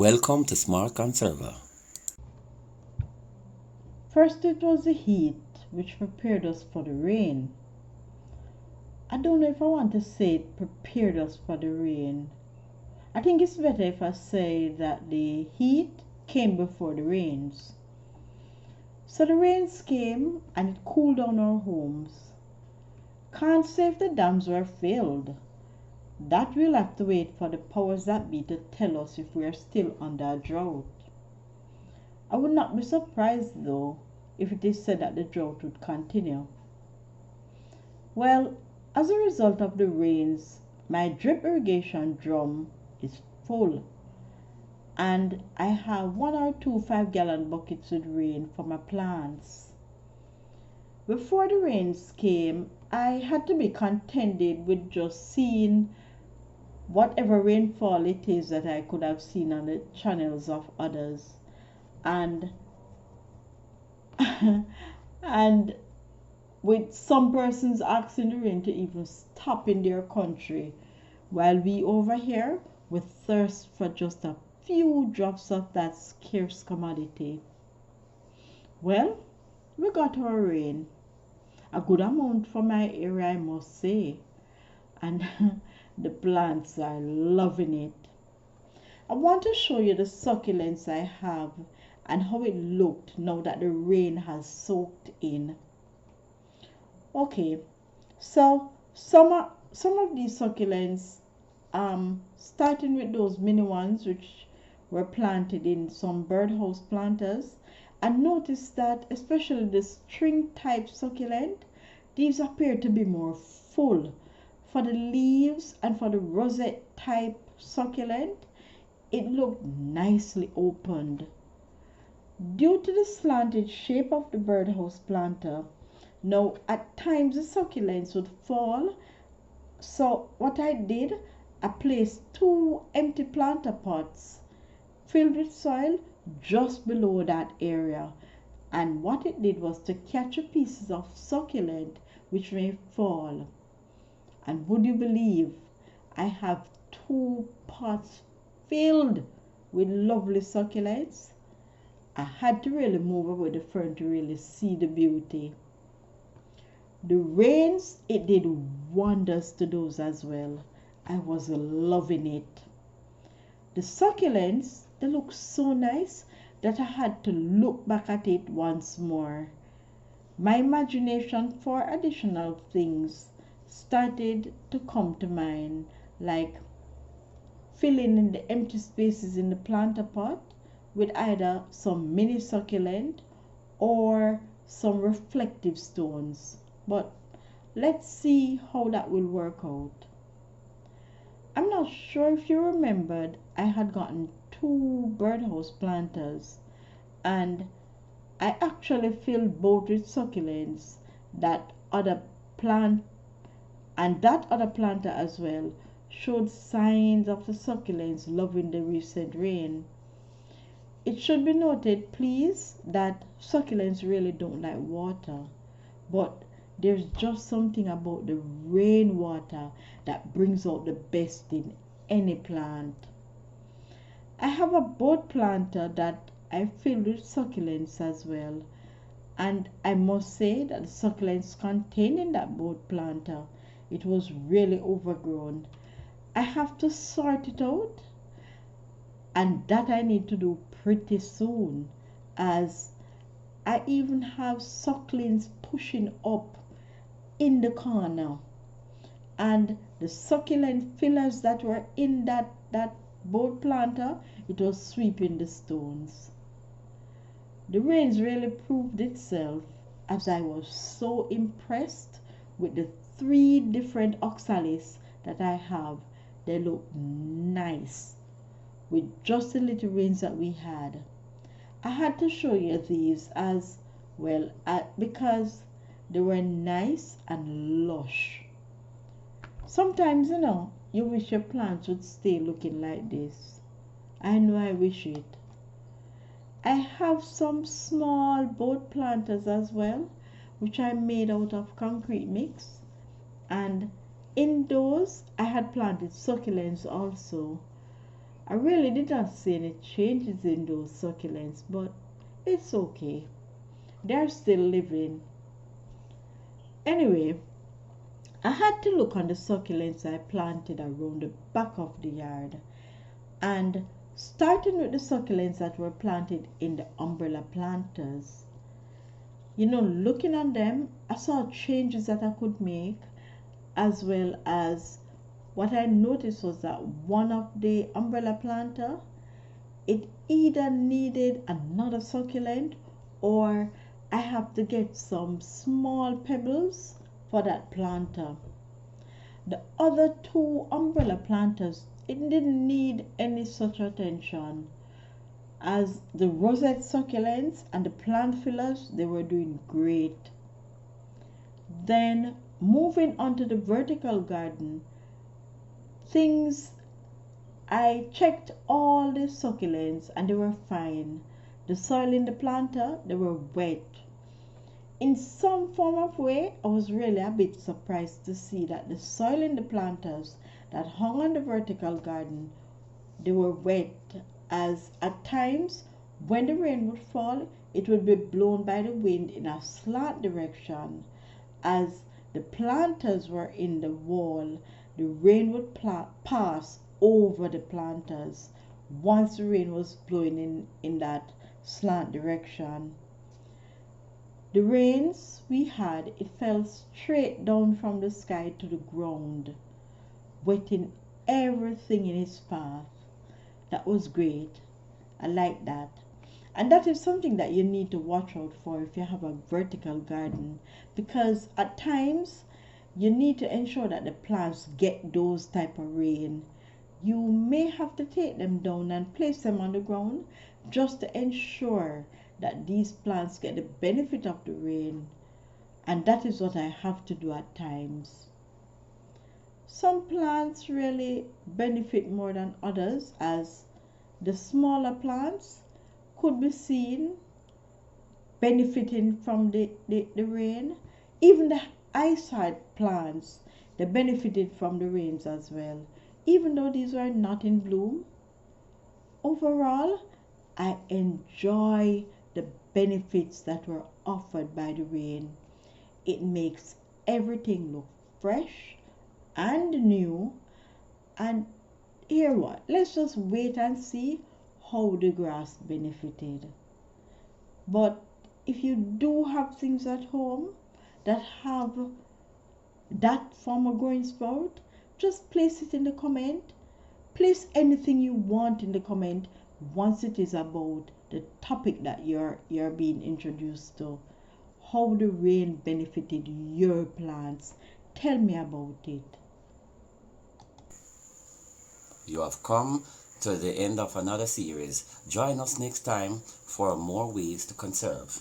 Welcome to Smart Conserver. First it was the heat, which prepared us for the rain. I don't know if I want to say it prepared us for the rain. I think it's better if I say that the heat came before the rains. So the rains came and it cooled down our homes. Can't say if the dams were filled. That we'll have to wait for the powers that be to tell us if we are still under a drought. I would not be surprised though if it is said that the drought would continue. Well, as a result of the rains, my drip irrigation drum is full and I have 1 or 2 5-gallon buckets with rain for my plants. Before the rains came, I had to be contented with just seeing whatever rainfall it is that I could have seen on the channels of others. And and with some persons asking the rain to even stop in their country, while we over here with thirst for just a few drops of that scarce commodity. Well, we got our rain, a good amount for my area, I must say, and the plants are loving it. I want to show you the succulents I have and how it looked now that the rain has soaked in. Okay, so some of these succulents, starting with those mini ones which were planted in some birdhouse planters, and notice that especially the string type succulent, these appear to be more full. For the leaves and for the rosette type succulent, it looked nicely opened. Due to the slanted shape of the birdhouse planter, now at times the succulents would fall. So what I did, I placed 2 empty planter pots filled with soil just below that area. And what it did was to catch a pieces of succulent which may fall. And would you believe, I have 2 pots filled with lovely succulents. I had to really move away the fern to really see the beauty. The rains, it did wonders to those as well. I was loving it. The succulents, they look so nice that I had to look back at it once more. My imagination for additional things started to come to mind, like filling in the empty spaces in the planter pot with either some mini succulent or some reflective stones. But let's see how that will work out. I'm not sure if you remembered, I had gotten 2 birdhouse planters and I actually filled both with succulents. That other plant and that other planter as well showed signs of the succulents loving the recent rain. It should be noted, please, that succulents really don't like water, but there's just something about the rainwater that brings out the best in any plant. I have a boat planter that I filled with succulents as well, and I must say that the succulents contained in that boat planter, it was really overgrown. I have to sort it out, and that I need to do pretty soon, as I even have succulents pushing up in the corner, and the succulent fillers that were in that boat planter, it was sweeping the stones. The rains really proved itself, as I was so impressed with the 3 different oxalis that I have. They look nice with just the little rains that we had. I had to show you these as well because they were nice and lush. Sometimes, you wish your plants would stay looking like this. I know I wish it. I have some small boat planters as well, which I made out of concrete mix. And in those, I had planted succulents also. I really did not see any changes in those succulents, but it's okay. They're still living. Anyway, I had to look on the succulents I planted around the back of the yard. And starting with the succulents that were planted in the umbrella planters, looking at them, I saw changes that I could make, as well as what I noticed was that one of the umbrella planter, it either needed another succulent, or I have to get some small pebbles for that planter. The other two umbrella planters, it didn't need any such attention, as the rosette succulents and the plant fillers, they were doing great. Then moving on to the vertical garden, things, I checked all the succulents and they were fine. The soil in the planter, they were wet. In some form of way, I was really a bit surprised to see that the soil in the planters that hung on the vertical garden, they were wet, as at times when the rain would fall, it would be blown by the wind in a slant direction. As the planters were in the wall, the rain would pass over the planters once the rain was blowing in that slant direction. The rains we had, it fell straight down from the sky to the ground, wetting everything in its path. That was great. I like that. And that is something that you need to watch out for if you have a vertical garden, because at times you need to ensure that the plants get those type of rain. You may have to take them down and place them on the ground just to ensure that these plants get the benefit of the rain. And that is what I have to do at times. Some plants really benefit more than others, as the smaller plants could be seen benefiting from the rain. Even the eyesight plants, they benefited from the rains as well, even though these were not in bloom. Overall, I enjoy the benefits that were offered by the rain. It makes everything look fresh and new. And here what? Let's just wait and see how the grass benefited. But if you do have things at home that have that form of growing sprout, just place it in the comment. Place anything you want in the comment once it is about the topic that you're being introduced to. How the rain benefited your plants. Tell me about it. You have come to the end of another series. Join us next time for more ways to conserve.